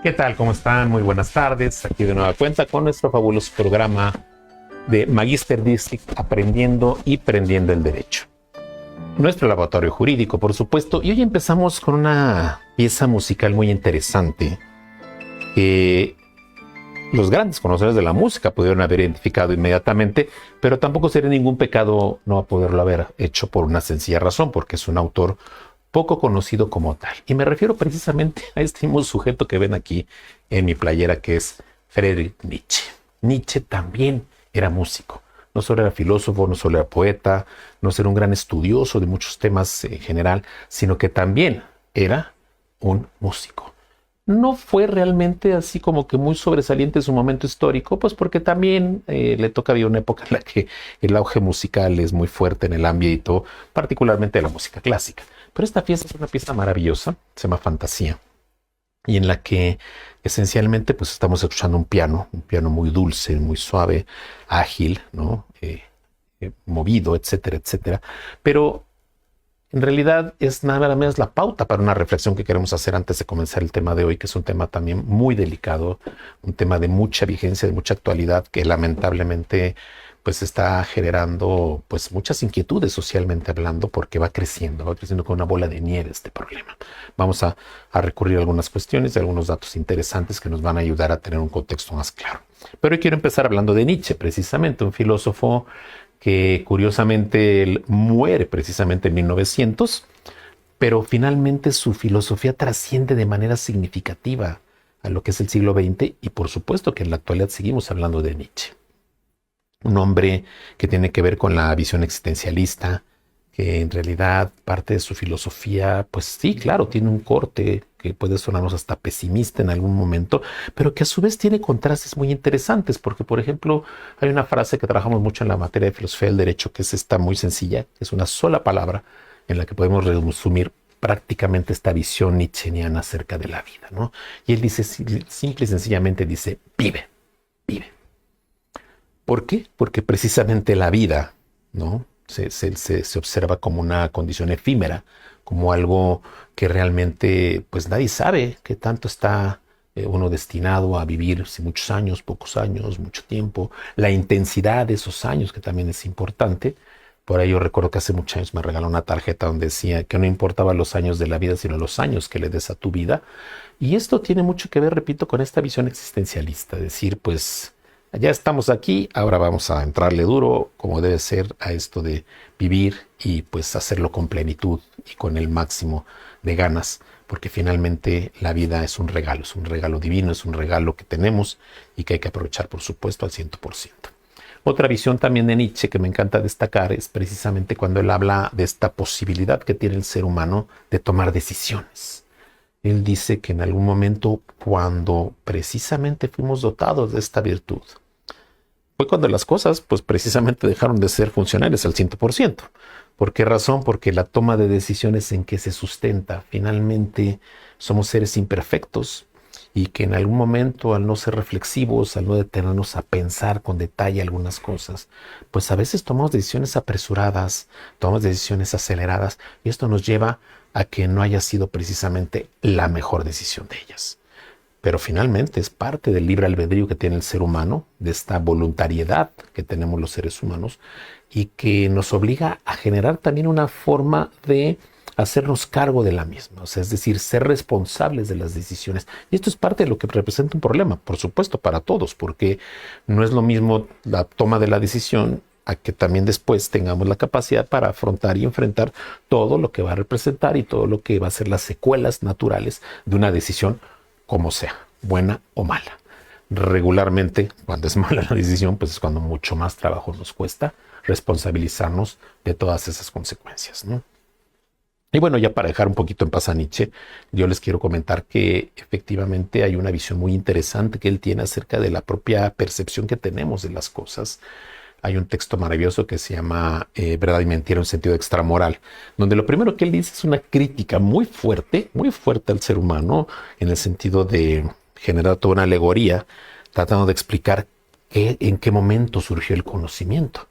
¿Qué tal? ¿Cómo están? Muy buenas tardes. Aquí de nueva cuenta con nuestro fabuloso programa de Magister District Aprendiendo y Prendiendo el Derecho. Nuestro laboratorio jurídico, por supuesto. Y hoy empezamos con una pieza musical muy interesante que los grandes conocedores de la música pudieron haber identificado inmediatamente, pero tampoco sería ningún pecado no poderlo haber hecho por una sencilla razón, porque es un autor poco conocido como tal. Y me refiero precisamente a este mismo sujeto que ven aquí en mi playera, que es Friedrich Nietzsche. Nietzsche también era músico. No solo era filósofo, no solo era poeta, no solo era un gran estudioso de muchos temas en general, sino que también era un músico. No fue realmente así como que muy sobresaliente en su momento histórico, pues porque también le toca vivir una época en la que el auge musical es muy fuerte en el ámbito, particularmente de la música clásica. Pero esta pieza es una pieza maravillosa, se llama Fantasía, y en la que esencialmente pues estamos escuchando un piano muy dulce, muy suave, ágil, ¿no? Movido, etcétera, etcétera. Pero en realidad es nada menos la pauta para una reflexión que queremos hacer antes de comenzar el tema de hoy, que es un tema también muy delicado, un tema de mucha vigencia, de mucha actualidad, que lamentablemente pues está generando pues muchas inquietudes socialmente hablando, porque va creciendo con una bola de nieve este problema. Vamos a recurrir a algunas cuestiones y algunos datos interesantes que nos van a ayudar a tener un contexto más claro. Pero hoy quiero empezar hablando de Nietzsche, precisamente un filósofo que curiosamente él muere precisamente en 1900, pero finalmente su filosofía trasciende de manera significativa a lo que es el siglo XX, y por supuesto que en la actualidad seguimos hablando de Nietzsche. Un hombre que tiene que ver con la visión existencialista, que en realidad parte de su filosofía, pues sí, claro, tiene un corte que puede sonarnos hasta pesimista en algún momento, pero que a su vez tiene contrastes muy interesantes, porque por ejemplo hay una frase que trabajamos mucho en la materia de filosofía del derecho, que es esta muy sencilla, que es una sola palabra en la que podemos resumir prácticamente esta visión nietzscheana acerca de la vida, ¿no? Y él dice, simple y sencillamente dice, vive, vive. ¿Por qué? Porque precisamente la vida, ¿no? Se observa como una condición efímera, como algo que realmente pues nadie sabe qué tanto está uno destinado a vivir, si muchos años, pocos años, mucho tiempo, la intensidad de esos años, que también es importante. Por ahí yo recuerdo que hace muchos años me regaló una tarjeta donde decía que no importaba los años de la vida, sino los años que le des a tu vida. Y esto tiene mucho que ver, repito, con esta visión existencialista, decir, pues ya estamos aquí, ahora vamos a entrarle duro, como debe ser, a esto de vivir y pues hacerlo con plenitud y con el máximo de ganas, porque finalmente la vida es un regalo divino, es un regalo que tenemos y que hay que aprovechar, por supuesto, al 100%. Otra visión también de Nietzsche que me encanta destacar es precisamente cuando él habla de esta posibilidad que tiene el ser humano de tomar decisiones. Él dice que en algún momento, cuando precisamente fuimos dotados de esta virtud, fue cuando las cosas, pues precisamente dejaron de ser funcionales al 100%. ¿Por qué razón? Porque la toma de decisiones, ¿en qué se sustenta? Finalmente somos seres imperfectos, y que en algún momento, al no ser reflexivos, al no detenernos a pensar con detalle algunas cosas, pues a veces tomamos decisiones apresuradas, tomamos decisiones aceleradas, y esto nos lleva a que no haya sido precisamente la mejor decisión de ellas. Pero finalmente es parte del libre albedrío que tiene el ser humano, de esta voluntariedad que tenemos los seres humanos, y que nos obliga a generar también una forma de hacernos cargo de la misma, o sea, es decir, ser responsables de las decisiones. Y esto es parte de lo que representa un problema, por supuesto, para todos, porque no es lo mismo la toma de la decisión a que también después tengamos la capacidad para afrontar y enfrentar todo lo que va a representar y todo lo que va a ser las secuelas naturales de una decisión, como sea, buena o mala. Regularmente, cuando es mala la decisión, pues es cuando mucho más trabajo nos cuesta responsabilizarnos de todas esas consecuencias, ¿no? Y bueno, ya para dejar un poquito en paz a Nietzsche, yo les quiero comentar que efectivamente hay una visión muy interesante que él tiene acerca de la propia percepción que tenemos de las cosas. Hay un texto maravilloso que se llama Verdad y Mentira en un sentido extramoral, donde lo primero que él dice es una crítica muy fuerte al ser humano, en el sentido de generar toda una alegoría, tratando de explicar en qué momento surgió el conocimiento.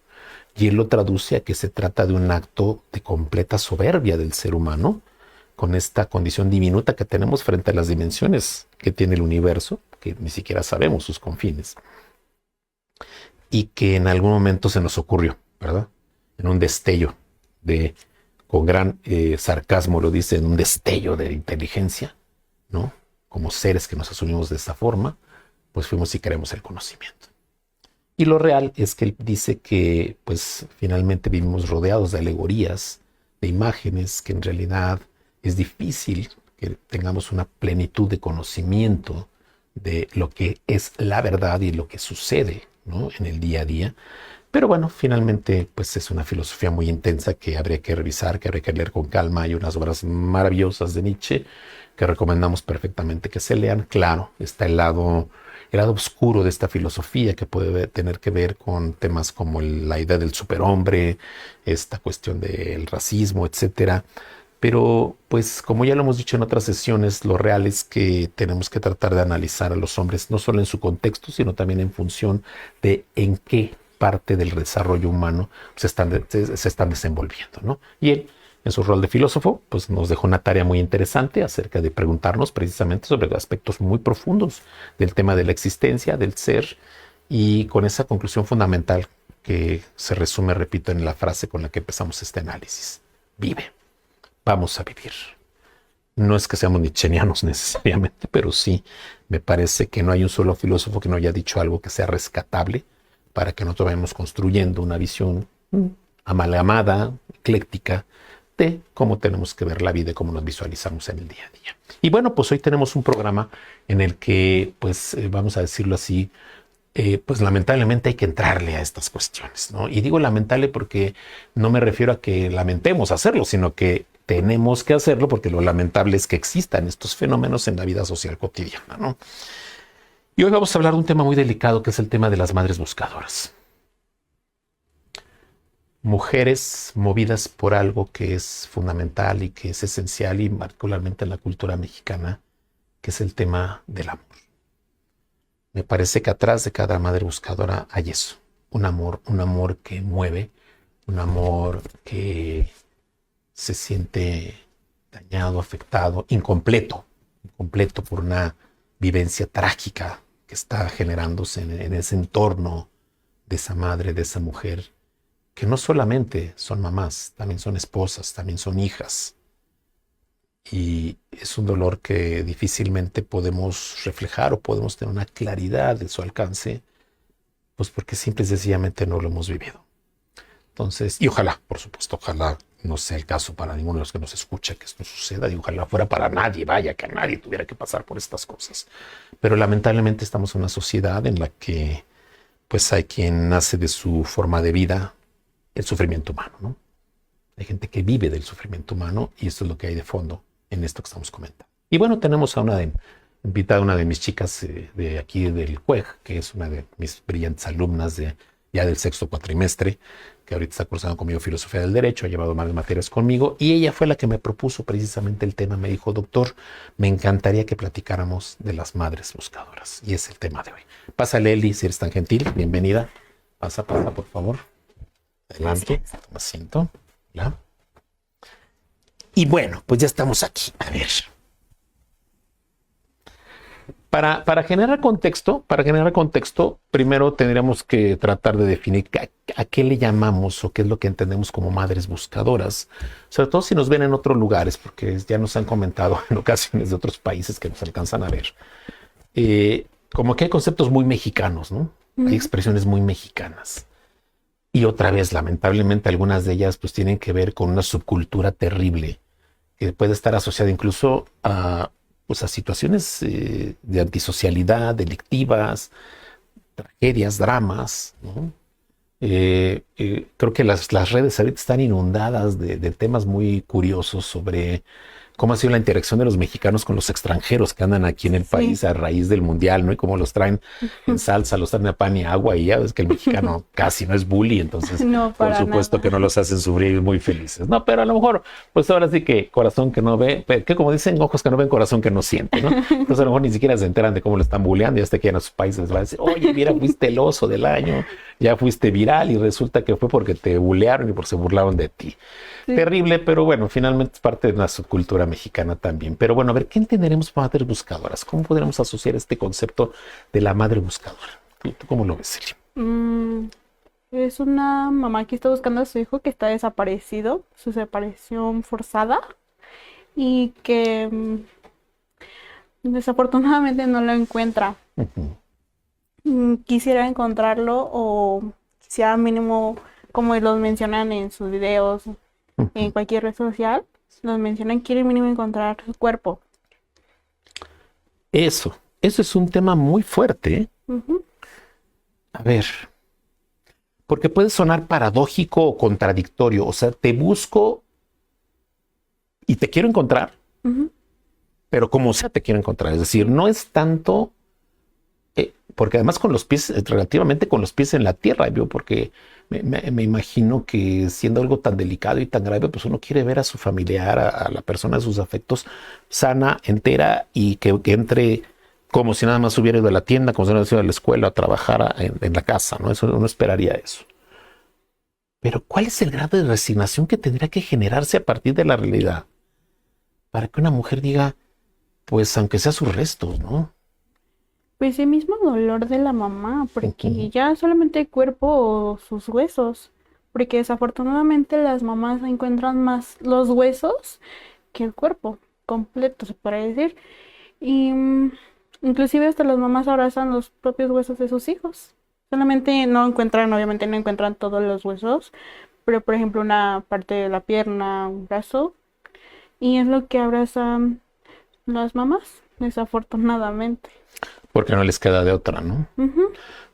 Y él lo traduce a que se trata de un acto de completa soberbia del ser humano, con esta condición diminuta que tenemos frente a las dimensiones que tiene el universo, que ni siquiera sabemos sus confines, y que en algún momento se nos ocurrió, ¿verdad? En un destello con gran sarcasmo lo dice, en un destello de inteligencia, ¿no? Como seres que nos asumimos de esta forma, pues fuimos y queremos el conocimiento. Y lo real es que él dice que pues finalmente vivimos rodeados de alegorías, de imágenes, que en realidad es difícil que tengamos una plenitud de conocimiento de lo que es la verdad y lo que sucede, ¿no? En el día a día. Pero bueno, finalmente pues es una filosofía muy intensa que habría que revisar, que habría que leer con calma. Hay unas obras maravillosas de Nietzsche que recomendamos perfectamente que se lean. Claro, está el lado oscuro de esta filosofía que puede tener que ver con temas como la idea del superhombre, esta cuestión del racismo, etcétera. Pero pues como ya lo hemos dicho en otras sesiones, lo real es que tenemos que tratar de analizar a los hombres no solo en su contexto, sino también en función de en qué parte del desarrollo humano se están desenvolviendo, ¿no? Y él, en su rol de filósofo, pues nos dejó una tarea muy interesante acerca de preguntarnos precisamente sobre aspectos muy profundos del tema de la existencia, del ser, y con esa conclusión fundamental que se resume, repito, en la frase con la que empezamos este análisis. Vive. Vamos a vivir. No es que seamos nietzscheanos necesariamente, pero sí me parece que no hay un solo filósofo que no haya dicho algo que sea rescatable para que nosotros vayamos construyendo una visión amalgamada, ecléctica, de cómo tenemos que ver la vida y cómo nos visualizamos en el día a día. Y bueno, pues hoy tenemos un programa en el que, pues vamos a decirlo así, pues lamentablemente hay que entrarle a estas cuestiones, ¿no? Y digo lamentable porque no me refiero a que lamentemos hacerlo, sino que tenemos que hacerlo porque lo lamentable es que existan estos fenómenos en la vida social cotidiana, ¿no? Y hoy vamos a hablar de un tema muy delicado que es el tema de las madres buscadoras. Mujeres movidas por algo que es fundamental y que es esencial y particularmente en la cultura mexicana, que es el tema del amor. Me parece que atrás de cada madre buscadora hay eso, un amor que mueve, un amor que se siente dañado, afectado, incompleto por una vivencia trágica que está generándose en ese entorno de esa madre, de esa mujer, que no solamente son mamás, también son esposas, también son hijas. Y es un dolor que difícilmente podemos reflejar o podemos tener una claridad de su alcance, pues porque simple y sencillamente no lo hemos vivido. Entonces, y ojalá, por supuesto, ojalá no sea el caso para ninguno de los que nos escucha que esto suceda, y ojalá fuera para nadie, vaya, que a nadie tuviera que pasar por estas cosas. Pero lamentablemente estamos en una sociedad en la que pues hay quien hace de su forma de vida el sufrimiento humano, ¿no? Hay gente que vive del sufrimiento humano y esto es lo que hay de fondo en esto que estamos comentando. Y bueno, tenemos a invitada a una de mis chicas de aquí del CUEG, que es una de mis brillantes alumnas ya del sexto cuatrimestre, que ahorita está cursando conmigo Filosofía del Derecho, ha llevado más materias conmigo, y ella fue la que me propuso precisamente el tema. Me dijo, doctor, me encantaría que platicáramos de las madres buscadoras, y es el tema de hoy. Pásale, Eli, si eres tan gentil, bienvenida. Pasa, por favor. Adelante, toma asiento. Hola. Y bueno, pues ya estamos aquí. A ver. Para generar contexto, primero tendríamos que tratar de definir a qué le llamamos o qué es lo que entendemos como madres buscadoras. Sobre todo si nos ven en otros lugares, porque ya nos han comentado en ocasiones de otros países que nos alcanzan a ver. Como que hay conceptos muy mexicanos, ¿no? Hay expresiones muy mexicanas. Y otra vez, lamentablemente, algunas de ellas pues tienen que ver con una subcultura terrible que puede estar asociada incluso a situaciones de antisocialidad, delictivas, tragedias, dramas, ¿no? Creo que las redes ahorita están inundadas de temas muy curiosos sobre cómo ha sido la interacción de los mexicanos con los extranjeros que andan aquí en el país a raíz del mundial, ¿no? Y cómo los traen en salsa, los traen a pan y agua, y ya ves que el mexicano casi no es bully, entonces no, por supuesto nada. Que no los hacen sufrir muy felices. No, pero a lo mejor, pues ahora sí que corazón que no ve, que como dicen, ojos que no ven, corazón que no siente, ¿no? Entonces a lo mejor ni siquiera se enteran de cómo lo están bulleando y hasta que llegan a sus países les va a decir, oye, mira, fuiste el oso del año, ya fuiste viral y resulta que fue porque te bulearon y porque se burlaron de ti. Sí. Terrible, pero bueno, finalmente es parte de nuestra cultura mexicana también. Pero bueno, a ver, ¿qué entenderemos por madres buscadoras? ¿Cómo podremos asociar este concepto de la madre buscadora? ¿Tú cómo lo ves, Celia? Es una mamá que está buscando a su hijo que está desaparecido, su desaparición forzada, y que desafortunadamente no lo encuentra. Quisiera encontrarlo, o quisiera mínimo, como los mencionan en sus videos, en cualquier red social, los mencionan, quiere mínimo encontrar su cuerpo. Eso es un tema muy fuerte. A ver, porque puede sonar paradójico o contradictorio. O sea, te busco y te quiero encontrar, pero como sea te quiero encontrar. Es decir, no es tanto, porque además con los pies, relativamente con los pies en la tierra, yo porque me imagino que siendo algo tan delicado y tan grave, pues uno quiere ver a su familiar, a la persona de sus afectos sana, entera, y que entre como si nada más hubiera ido a la tienda, como si no hubiera ido a la escuela, a trabajar en la casa, ¿no? Eso uno esperaría eso. Pero ¿cuál es el grado de resignación que tendría que generarse a partir de la realidad para que una mujer diga, pues aunque sea sus restos, ¿no? Pues el mismo dolor de la mamá, porque ya solamente el cuerpo o sus huesos, porque desafortunadamente las mamás encuentran más los huesos que el cuerpo completo, se puede decir. Y inclusive hasta las mamás abrazan los propios huesos de sus hijos. Solamente no encuentran, obviamente no encuentran todos los huesos, pero por ejemplo una parte de la pierna, un brazo, y es lo que abrazan las mamás, desafortunadamente. Porque no les queda de otra, ¿no?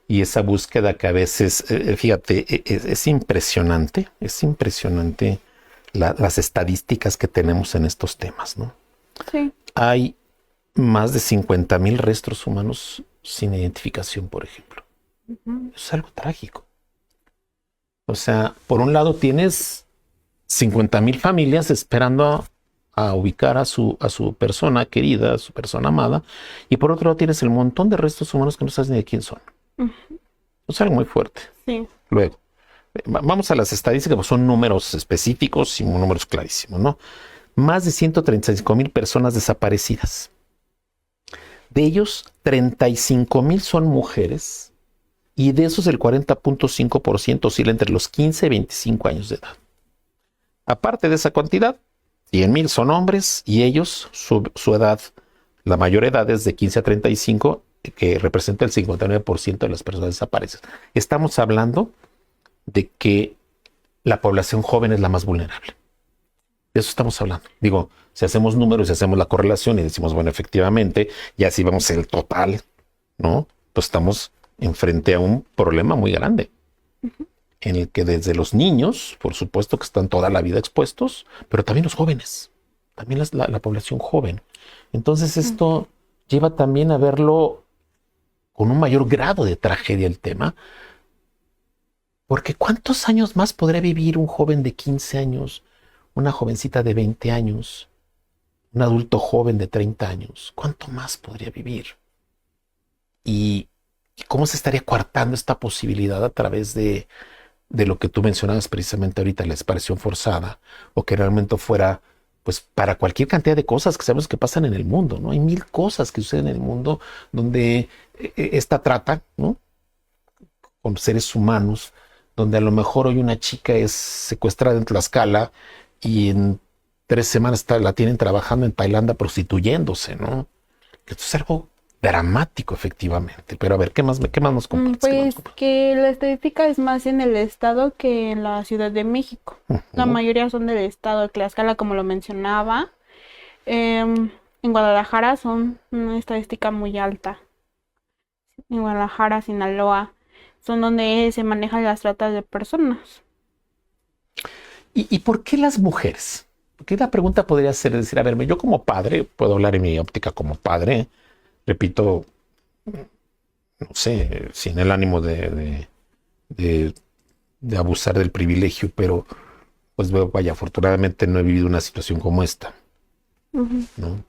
Y esa búsqueda que a veces, fíjate, es impresionante las estadísticas que tenemos en estos temas, ¿no? Sí. Hay más de 50,000 restos humanos sin identificación, por ejemplo. Eso es algo trágico. O sea, por un lado tienes 50,000 familias esperando a ubicar a su persona querida, a su persona amada, y por otro lado tienes el montón de restos humanos que no sabes ni de quién son. Es algo muy fuerte. Sí. Luego, vamos a las estadísticas, pues son números específicos y números clarísimos, ¿no? Más de 135,000 personas desaparecidas. De ellos, 35,000 son mujeres, y de esos el 40.5% oscila entre los 15 y 25 años de edad. Aparte de esa cantidad, 100,000 son hombres, y ellos, su edad, la mayor edad es de 15 a 35, que representa el 59% de las personas desaparecidas. Estamos hablando de que la población joven es la más vulnerable. De eso estamos hablando. Digo, si hacemos números y hacemos la correlación y decimos, bueno, efectivamente, ya si vemos el total, ¿no? Pues estamos enfrente a un problema muy grande. En el que desde los niños, por supuesto que están toda la vida expuestos, pero también los jóvenes, también la población joven. Entonces esto lleva también a verlo con un mayor grado de tragedia el tema, porque ¿cuántos años más podría vivir un joven de 15 años, una jovencita de 20 años, un adulto joven de 30 años? ¿Cuánto más podría vivir? ¿Y cómo se estaría coartando esta posibilidad a través de lo que tú mencionabas precisamente ahorita, la desaparición forzada, o que realmente fuera, pues, para cualquier cantidad de cosas que sabemos que pasan en el mundo, ¿no? Hay 1000 cosas que suceden en el mundo donde esta trata, ¿no? Con seres humanos, donde a lo mejor hoy una chica es secuestrada en Tlaxcala y en 3 semanas la tienen trabajando en Tailandia prostituyéndose, ¿no? Que esto es algo dramático, efectivamente. Pero a ver, ¿qué más nos compartes? Pues que la estadística es más en el estado que en la Ciudad de México. La mayoría son del estado de Tlaxcala, como lo mencionaba. En Guadalajara son una estadística muy alta. En Guadalajara, Sinaloa, son donde se manejan las tratas de personas. ¿Y por qué las mujeres? Porque la pregunta podría ser decir, a ver, yo como padre, puedo hablar en mi óptica como padre, repito, no sé, sin el ánimo de abusar del privilegio, pero pues vaya, afortunadamente no he vivido una situación como esta, ¿no?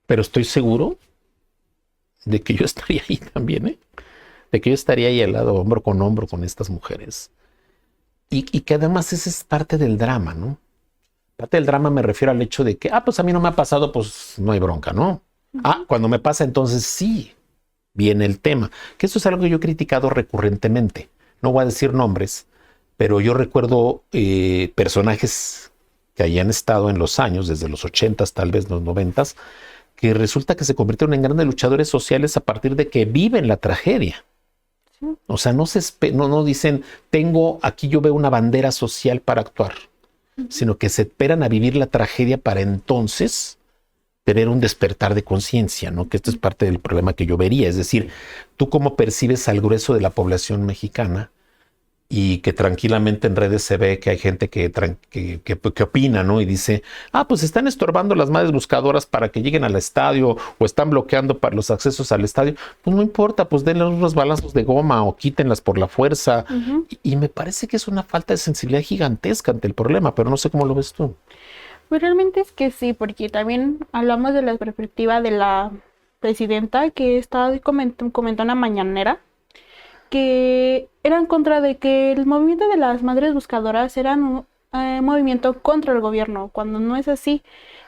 Pero estoy seguro de que yo estaría ahí también, ¿eh? de que yo estaría ahí al lado, hombro con estas mujeres. Y que además esa es parte del drama, ¿no? Parte del drama me refiero al hecho de que, pues a mí no me ha pasado, pues no hay bronca, ¿no? Cuando me pasa, entonces sí, viene el tema. Que eso es algo que yo he criticado recurrentemente. No voy a decir nombres, pero yo recuerdo personajes que hayan estado en los años, desde los 80s, tal vez los 90s, que resulta que se convirtieron en grandes luchadores sociales a partir de que viven la tragedia. Sí. O sea, no dicen, aquí yo veo una bandera social para actuar, sino que se esperan a vivir la tragedia para entonces tener un despertar de conciencia, ¿no? Que esto es parte del problema que yo vería. Es decir, tú cómo percibes al grueso de la población mexicana y que tranquilamente en redes se ve que hay gente que opina, ¿no? Y dice, pues están estorbando las madres buscadoras para que lleguen al estadio o están bloqueando para los accesos al estadio. Pues no importa, pues denle unos balazos de goma o quítenlas por la fuerza. Y me parece que es una falta de sensibilidad gigantesca ante el problema, pero no sé cómo lo ves tú. Pues realmente es que sí, porque también hablamos de la perspectiva de la presidenta que estaba comentando en la mañanera, que era en contra de que el movimiento de las madres buscadoras era un movimiento contra el gobierno, cuando no es así.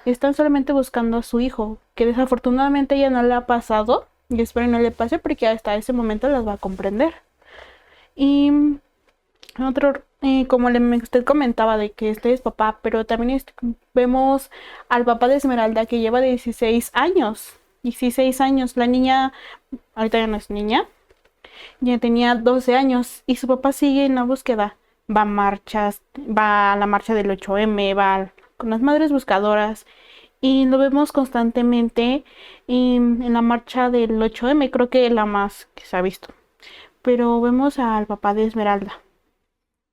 Están solamente buscando a su hijo, que desafortunadamente ella no le ha pasado, y espero no le pase porque hasta ese momento las va a comprender. Y como usted comentaba de que este es papá, pero también vemos al papá de Esmeralda que lleva 16 años. 16 años, la niña, ahorita ya no es niña, ya tenía 12 años y su papá sigue en la búsqueda. Va a marchas, va a la marcha del 8M, va con las madres buscadoras y lo vemos constantemente en la marcha del 8M, creo que la más que se ha visto. Pero vemos al papá de Esmeralda.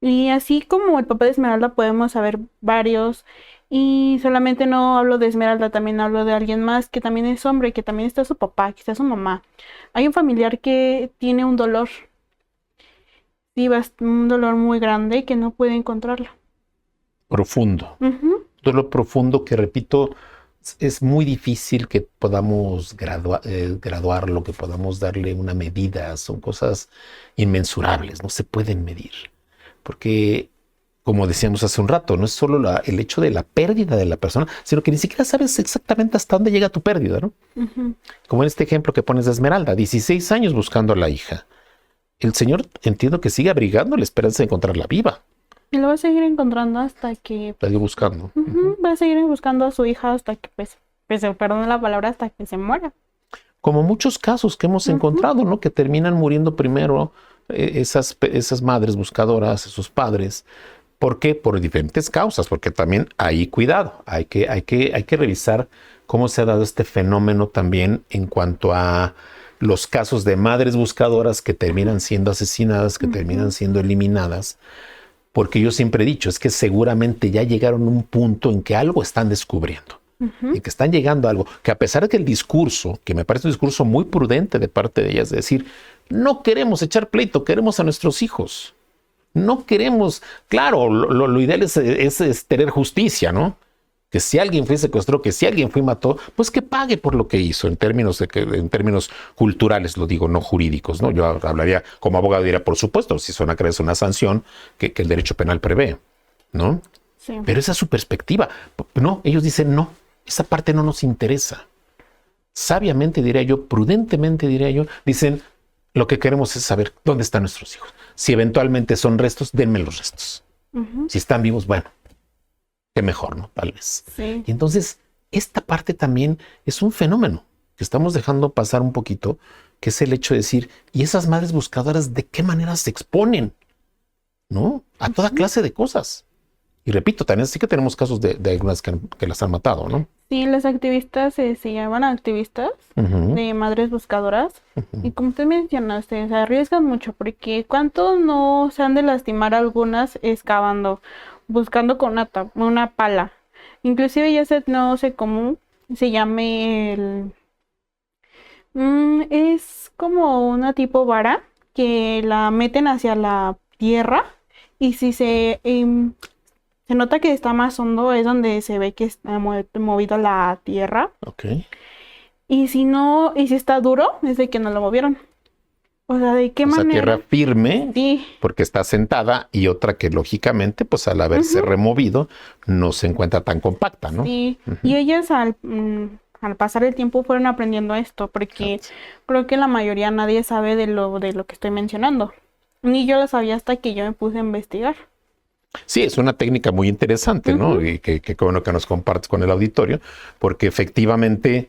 Y así como el papá de Esmeralda podemos saber varios, y solamente no hablo de Esmeralda, también hablo de alguien más que también es hombre, que también está su papá, que está su mamá. Hay un familiar que tiene un dolor, sí, un dolor muy grande que no puede encontrarlo. Profundo. Dolor profundo que, repito, es muy difícil que podamos graduarlo, que podamos darle una medida. Son cosas inmensurables, no se pueden medir. Porque, como decíamos hace un rato, no es solo el hecho de la pérdida de la persona, sino que ni siquiera sabes exactamente hasta dónde llega tu pérdida, ¿no? Como en este ejemplo que pones de Esmeralda, 16 años buscando a la hija. El señor, entiendo que sigue abrigando la esperanza de encontrarla viva. Y lo va a seguir encontrando hasta que... La sigue buscando. Va a seguir buscando a su hija hasta que, perdón la palabra, hasta que se muera. Como muchos casos que hemos encontrado, ¿no? Que terminan muriendo primero esas madres buscadoras, esos padres. ¿Por qué? Por diferentes causas, porque también hay cuidado. Hay que revisar cómo se ha dado este fenómeno también en cuanto a los casos de madres buscadoras que terminan siendo asesinadas, que terminan siendo eliminadas. Porque yo siempre he dicho, es que seguramente ya llegaron a un punto en que algo están descubriendo. Y que están llegando a algo, que a pesar de que el discurso, que me parece un discurso muy prudente de parte de ellas, de decir, no queremos echar pleito, queremos a nuestros hijos. No queremos, claro, lo ideal es tener justicia, ¿no? Que si alguien fue secuestró, que si alguien fue y mató, pues que pague por lo que hizo, en términos culturales, lo digo, no jurídicos, ¿no? Yo hablaría, como abogado, diría, por supuesto, si son acreedores una sanción que el derecho penal prevé, ¿no? Sí. Pero esa es su perspectiva. No, ellos dicen no. Esa parte no nos interesa. Sabiamente diría yo, prudentemente diría yo, dicen, lo que queremos es saber dónde están nuestros hijos. Si eventualmente son restos, denme los restos. Si están vivos, bueno, qué mejor, ¿no? Tal vez. Sí. Y entonces, esta parte también es un fenómeno que estamos dejando pasar un poquito, que es el hecho de decir, ¿y esas madres buscadoras de qué manera se exponen? ¿No? A toda clase de cosas. Y repito, también sí que tenemos casos de algunas que las han matado, ¿no? Sí, las activistas se llaman activistas de madres buscadoras. Y como usted menciona, se arriesgan mucho porque ¿cuántos no se han de lastimar algunas excavando, buscando con una pala? Inclusive ya no sé cómo se llame es como una tipo vara que la meten hacia la tierra y si se nota que está más hondo, es donde se ve que está movido la tierra. Ok. Y si está duro, es de que no lo movieron. O sea, ¿de qué O sea, manera? tierra firme, Sí. porque está sentada, y otra que lógicamente, pues al haberse removido, no se encuentra tan compacta, ¿no? Sí, y ellas al pasar el tiempo fueron aprendiendo esto, porque Exacto. creo que la mayoría nadie sabe de lo que estoy mencionando. Ni yo lo sabía hasta que yo me puse a investigar. Sí, es una técnica muy interesante, ¿no? Ujú, Y que qué bueno que nos compartes con el auditorio, porque efectivamente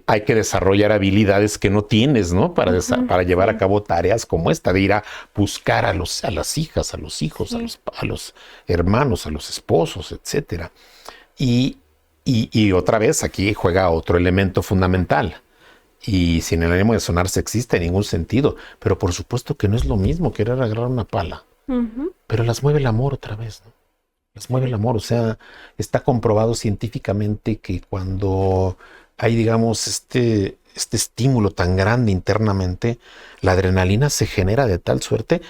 hay que desarrollar habilidades que no tienes, ¿no? Para llevar a sí, cabo tareas como esta, de ir a buscar a las hijas, a los hijos, sí. a los hermanos, a los esposos, etcétera. Y, y otra vez aquí juega otro elemento fundamental. Y sin el ánimo de sonar sexista en ningún sentido, pero por supuesto que no es lo mismo querer agarrar una pala. Ujú, Pero las mueve el amor otra vez, ¿no? Las mueve el amor. O sea, está comprobado científicamente que cuando hay, digamos, este estímulo tan grande internamente, la adrenalina se genera de tal suerte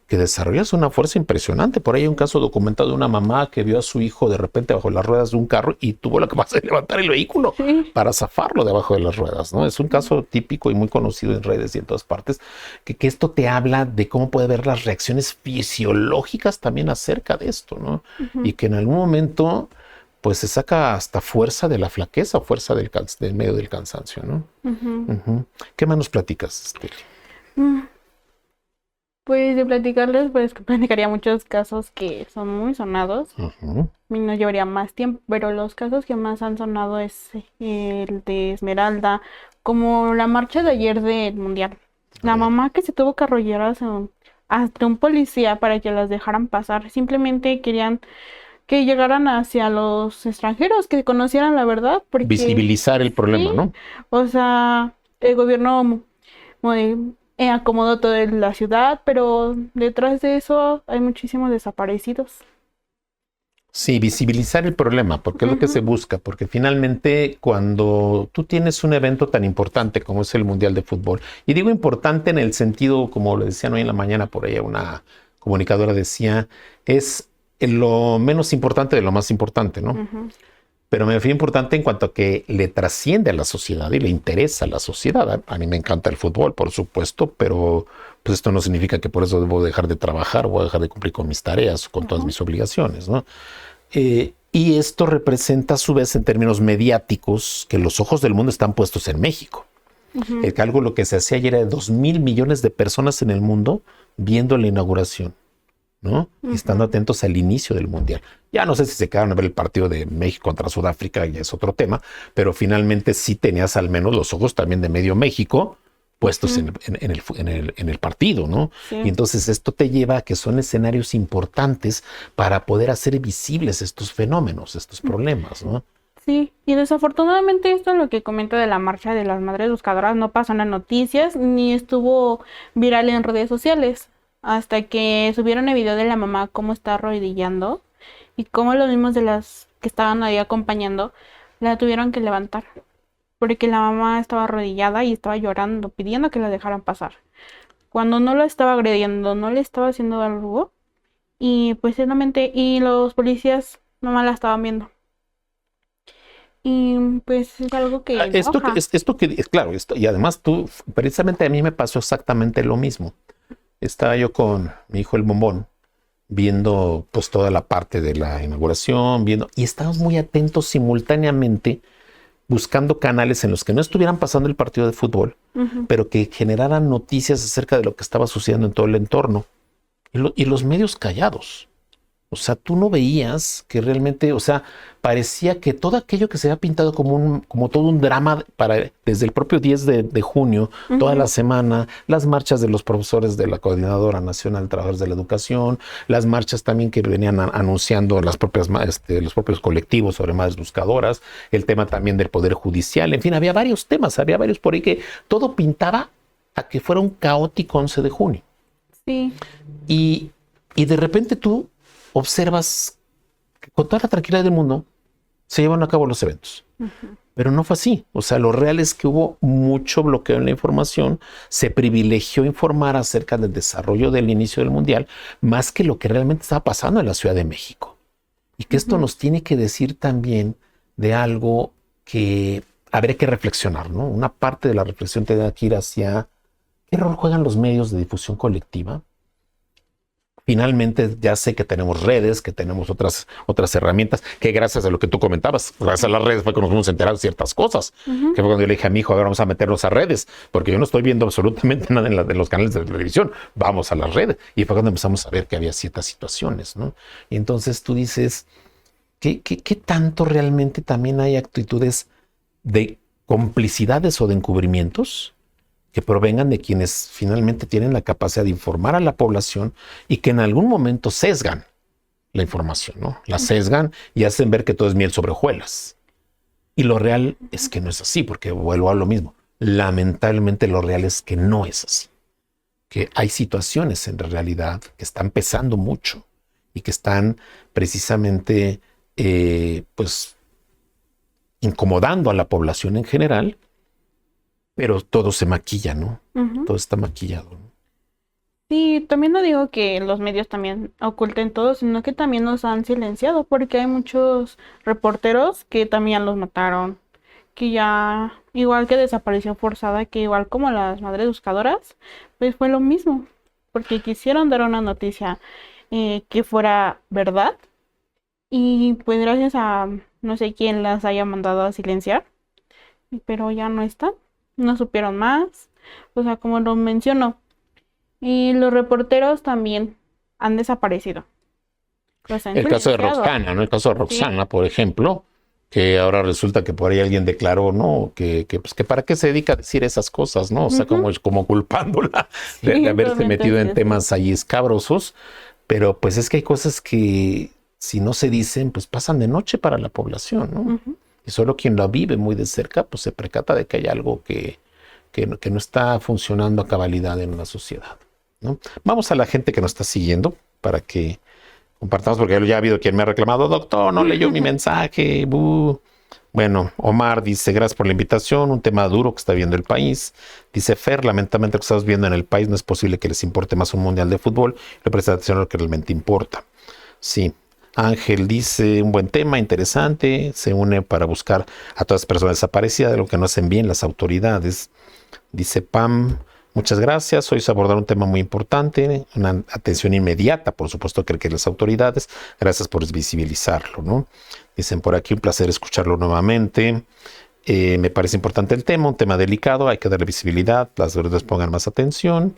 que desarrollas una fuerza impresionante. Por ahí hay un caso documentado de una mamá que vio a su hijo de repente bajo las ruedas de un carro y tuvo la capacidad de levantar el vehículo sí. para zafarlo debajo de las ruedas, ¿no? Es un caso típico y muy conocido en redes y en todas partes, que esto te habla de cómo puede haber las reacciones fisiológicas también acerca de esto, ¿no? Ujú, Y que en algún momento pues se saca hasta fuerza de la flaqueza, fuerza del medio del cansancio, ¿no? ujú. Ujú. ¿Qué más nos platicas, Esteli? Mm, Pues de platicarles, pues que platicaría muchos casos que son muy sonados. Ujú. Y no llevaría más tiempo, pero los casos que más han sonado es el de Esmeralda, como la marcha de ayer del Mundial. A La ver. mamá que se tuvo que arrollar hasta un policía para que las dejaran pasar. Simplemente querían que llegaran hacia los extranjeros, que conocieran la verdad, porque Visibilizar el problema, sí, ¿no? o sea, el gobierno acomodó toda la ciudad, pero detrás de eso hay muchísimos desaparecidos. Sí, visibilizar el problema, porque es lo que se Ujú, busca, porque finalmente cuando tú tienes un evento tan importante como es el Mundial de Fútbol, y digo importante en el sentido, como lo decían hoy en la mañana por ahí, una comunicadora decía, es lo menos importante de lo más importante, ¿no? ujú. Pero me refiero importante en cuanto a que le trasciende a la sociedad y le interesa a la sociedad. A mí me encanta el fútbol, por supuesto, pero pues esto no significa que por eso debo dejar de trabajar o dejar de cumplir con mis tareas, con todas Ajá. mis obligaciones, ¿no? Y esto representa a su vez en términos mediáticos que los ojos del mundo están puestos en México. Ujú, El cálculo que se hacía ayer era de 2.000 millones de personas en el mundo viendo la inauguración, ¿no? Y estando ujú, atentos al inicio del Mundial. Ya no sé si se quedaron a ver el partido de México contra Sudáfrica, ya es otro tema, pero finalmente sí tenías al menos los ojos también de medio México puestos ujú. en el partido, ¿no? Y Sí, entonces esto te lleva a que son escenarios importantes para poder hacer visibles estos fenómenos, estos problemas, ¿no? sí. Y desafortunadamente esto lo que comento de la marcha de las madres buscadoras no pasó en las noticias ni estuvo viral en redes sociales. Hasta que subieron el video de la mamá cómo está arrodillando y cómo los mismos de las que estaban ahí acompañando la tuvieron que levantar. Porque la mamá estaba arrodillada y estaba llorando, pidiendo que la dejaran pasar. Cuando no lo estaba agrediendo, no le estaba haciendo algo. Y pues simplemente, y los policías nomás la estaban viendo. Y pues es algo que enoja. Esto que es claro, y además tú, precisamente a mí me pasó exactamente lo mismo. Estaba yo con mi hijo el Bombón, viendo pues toda la parte de la inauguración, viendo, y estábamos muy atentos simultáneamente, buscando canales en los que no estuvieran pasando el partido de fútbol, Ujú, pero que generaran noticias acerca de lo que estaba sucediendo en todo el entorno, y los medios callados. O sea, tú no veías que realmente, o sea, parecía que todo aquello que se había pintado como todo un drama desde el propio 10 de junio, toda la ujú, semana, las marchas de los profesores de la Coordinadora Nacional de Trabajadores de la Educación, las marchas también que venían anunciando los propios colectivos sobre madres buscadoras, el tema también del Poder Judicial, en fin, había varios temas, había varios por ahí que todo pintaba a que fuera un caótico 11 de junio. sí, Y, y de repente tú observas que con toda la tranquilidad del mundo se llevan a cabo los eventos. ujú, Pero no fue así. O sea, lo real es que hubo mucho bloqueo en la información, se privilegió informar acerca del desarrollo del inicio del Mundial, más que lo que realmente estaba pasando en la Ciudad de México. Y que esto ujú, nos tiene que decir también de algo que habría que reflexionar, ¿no? Una parte de la reflexión tiene que ir hacia ¿Qué rol juegan los medios de difusión colectiva? Finalmente ya sé que tenemos redes, que tenemos otras herramientas, que gracias a lo que tú comentabas, gracias a las redes fue que nos fuimos a enterar de ciertas cosas. Que fue cuando yo le dije a mi hijo, ahora vamos a meternos a redes, porque yo no estoy viendo absolutamente nada en los canales de televisión, vamos a las redes. Y fue cuando empezamos a ver que había ciertas situaciones, ¿no? Y entonces tú dices, ¿qué tanto realmente también hay actitudes de complicidades o de encubrimientos que provengan de quienes finalmente tienen la capacidad de informar a la población y que en algún momento sesgan la información, ¿no? La sesgan y hacen ver que todo es miel sobre hojuelas? Y lo real es que no es así, porque vuelvo a lo mismo. Lamentablemente lo real es que no es así. Que hay situaciones en realidad que están pesando mucho y que están precisamente, pues, incomodando a la población en general, pero todo se maquilla, ¿no? Todo está maquillado, ¿no? Sí, también no digo que los medios también oculten todo, sino que también nos han silenciado, porque hay muchos reporteros que también los mataron, que ya, igual que desaparición forzada, que igual como las madres buscadoras, pues fue lo mismo, porque quisieron dar una noticia que fuera verdad, y pues gracias a no sé quién las haya mandado a silenciar, pero ya no están, no supieron más, o sea, como lo menciono. Y los reporteros también han desaparecido. Los han El caso de silenciado. Roxana, ¿no? El caso de Roxana, por ejemplo, que ahora resulta que por ahí alguien declaró, ¿no? Pues que para qué se dedica a decir esas cosas, ¿no? O sea, como culpándola de haberse realmente metido sí, en sí. temas ahí escabrosos. Pero pues es que hay cosas que si no se dicen, pues pasan de noche para la población, ¿no? Y solo quien lo vive muy de cerca, pues se percata de que hay algo que no está funcionando a cabalidad en una sociedad, ¿no? Vamos a la gente que nos está siguiendo para que compartamos, porque ya ha habido quien me ha reclamado, doctor, no leyó mi mensaje. Bueno, Omar dice, gracias por la invitación, un tema duro que está viendo el país. Dice Fer, lamentablemente lo que estamos viendo en el país no es posible que les importe más un mundial de fútbol, le presta atención a lo que realmente importa. Sí. Ángel dice, un buen tema, interesante, se une para buscar a todas las personas desaparecidas, de lo que no hacen bien las autoridades. Dice Pam, muchas gracias, hoy se abordar un tema muy importante, una atención inmediata, por supuesto, que las autoridades, gracias por visibilizarlo, ¿no? Dicen por aquí, un placer escucharlo nuevamente. Me parece importante el tema, un tema delicado, hay que darle visibilidad, las autoridades pongan más atención.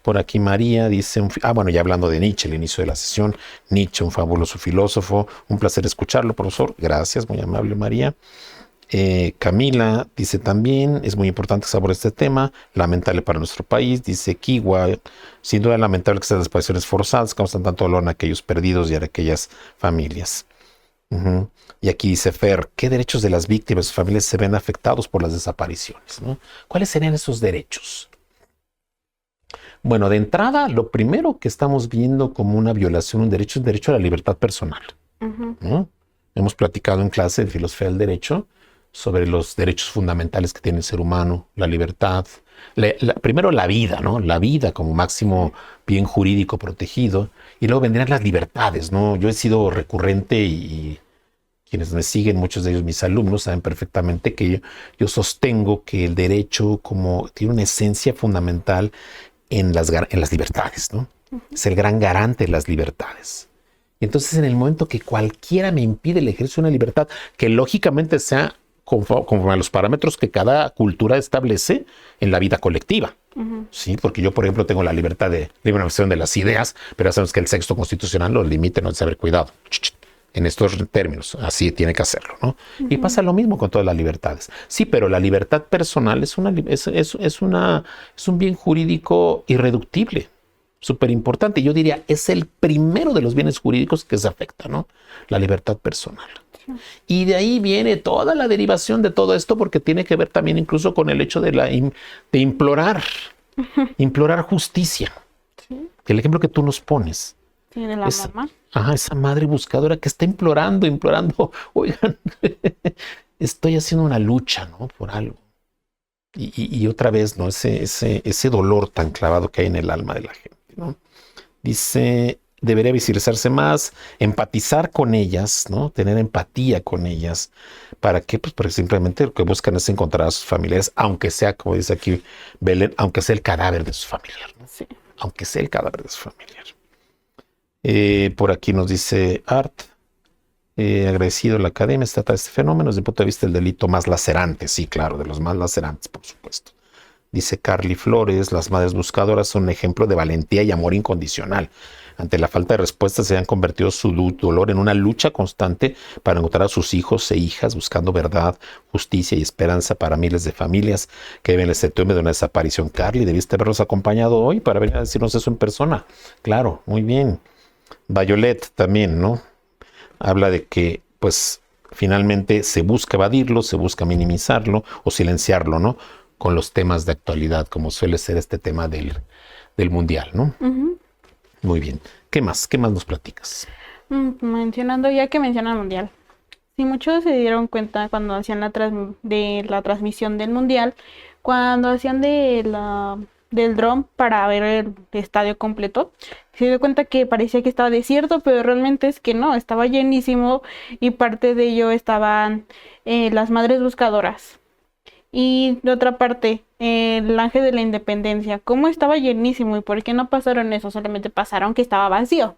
Por aquí María dice, bueno, ya hablando de Nietzsche, el inicio de la sesión, Nietzsche, un fabuloso filósofo, un placer escucharlo, profesor, gracias, muy amable María. Camila dice también, es muy importante saber este tema, lamentable para nuestro país, dice Kiwa, sin duda lamentable que estas desapariciones forzadas causan tanto dolor en aquellos perdidos y en aquellas familias. Y aquí dice Fer, ¿qué derechos de las víctimas y sus familias se ven afectados por las desapariciones, ¿no? ¿Cuáles serían esos derechos? Bueno, de entrada, lo primero que estamos viendo como una violación, un derecho, es el derecho a la libertad personal, ¿no? Hemos platicado en clase de filosofía del derecho sobre los derechos fundamentales que tiene el ser humano, la libertad, primero la vida, ¿no? La vida como máximo bien jurídico protegido, y luego vendrían las libertades, ¿no? Yo he sido recurrente y quienes me siguen, muchos de ellos mis alumnos, saben perfectamente que yo sostengo que el derecho como tiene una esencia fundamental en las libertades, ¿no? Es el gran garante de las libertades. Y entonces en el momento que cualquiera me impide el ejercicio de una libertad que lógicamente sea conforme a los parámetros que cada cultura establece en la vida colectiva. Sí, porque yo, por ejemplo, tengo la libertad de libre expresión de las ideas, pero sabemos que el texto constitucional lo limita, no es saber cuidado. En estos términos, así tiene que hacerlo, ¿no? Y pasa lo mismo con todas las libertades. Sí, pero la libertad personal es un bien jurídico irreductible, súper importante. Yo diría, es el primero de los bienes jurídicos que se afecta, ¿no? La libertad personal. Y de ahí viene toda la derivación de todo esto, porque tiene que ver también incluso con el hecho de implorar justicia. Sí. El ejemplo que tú nos pones. Sí, de la mamá. Esa madre buscadora que está implorando, oigan, estoy haciendo una lucha, ¿no? Por algo. Y otra vez, ¿no? Ese dolor tan clavado que hay en el alma de la gente, ¿no? Dice debería visibilizarse más, empatizar con ellas, ¿no? Tener empatía con ellas. ¿Para qué? Pues porque simplemente lo que buscan es encontrar a sus familiares, aunque sea, como dice aquí Belén, aunque sea el cadáver de su familiar, ¿no? Sí. Aunque sea el cadáver de su familiar. Por aquí nos dice Art, agradecido a la academia, se trata de este fenómeno desde el punto de vista del delito más lacerante, sí, claro, de los más lacerantes, por supuesto. Dice Carly Flores, las madres buscadoras son un ejemplo de valentía y amor incondicional. Ante la falta de respuesta se han convertido su dolor en una lucha constante para encontrar a sus hijos e hijas, buscando verdad, justicia y esperanza para miles de familias que viven en la incertidumbre de una desaparición. Carly, debiste haberlos acompañado hoy para venir a decirnos eso en persona. Claro, muy bien. Violet también, ¿no? Habla de que, pues, finalmente se busca evadirlo, se busca minimizarlo o silenciarlo, ¿no? Con los temas de actualidad, como suele ser este tema del mundial, ¿no? Ujú. Muy bien. ¿Qué más? ¿Qué más nos platicas? Mencionando, ya que menciona el mundial. Sí, muchos se dieron cuenta cuando hacían de la transmisión del mundial, cuando hacían del dron para ver el estadio completo, se dio cuenta que parecía que estaba desierto, pero realmente es que no, estaba llenísimo y parte de ello estaban las madres buscadoras. Y de otra parte, el Ángel de la Independencia, ¿cómo estaba llenísimo y por qué no pasaron eso? Solamente pasaron que estaba vacío,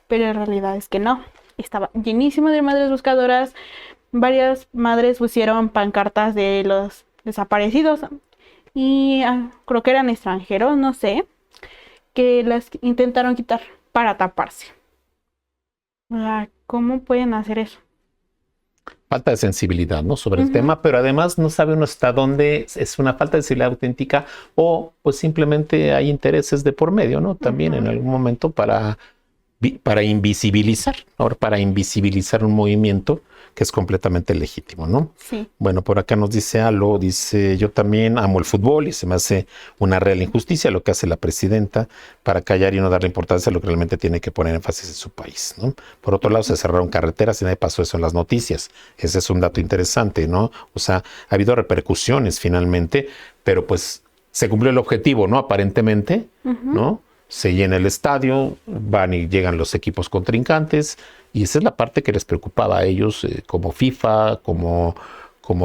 pero en realidad es que no, estaba llenísimo de madres buscadoras. Varias madres pusieron pancartas de los desaparecidos y creo que eran extranjeros, no sé, que las intentaron quitar para taparse. ¿Cómo pueden hacer eso? Falta de sensibilidad, ¿no? Sobre el tema, pero además no sabe uno hasta dónde es una falta de sensibilidad auténtica o pues simplemente hay intereses de por medio, ¿no? También en algún momento para invisibilizar, ahora para invisibilizar un movimiento que es completamente legítimo, ¿no? Sí. Bueno, por acá nos dice Alo, dice, yo también amo el fútbol y se me hace una real injusticia lo que hace la presidenta para callar y no darle importancia a lo que realmente tiene que poner énfasis en su país, ¿no? Por otro lado, se cerraron carreteras y nadie pasó eso en las noticias. Ese es un dato interesante, ¿no? O sea, ha habido repercusiones finalmente, pero pues se cumplió el objetivo, ¿no? Aparentemente, ¿no? Se llena el estadio, van y llegan los equipos contrincantes, y esa es la parte que les preocupaba a ellos como FIFA, como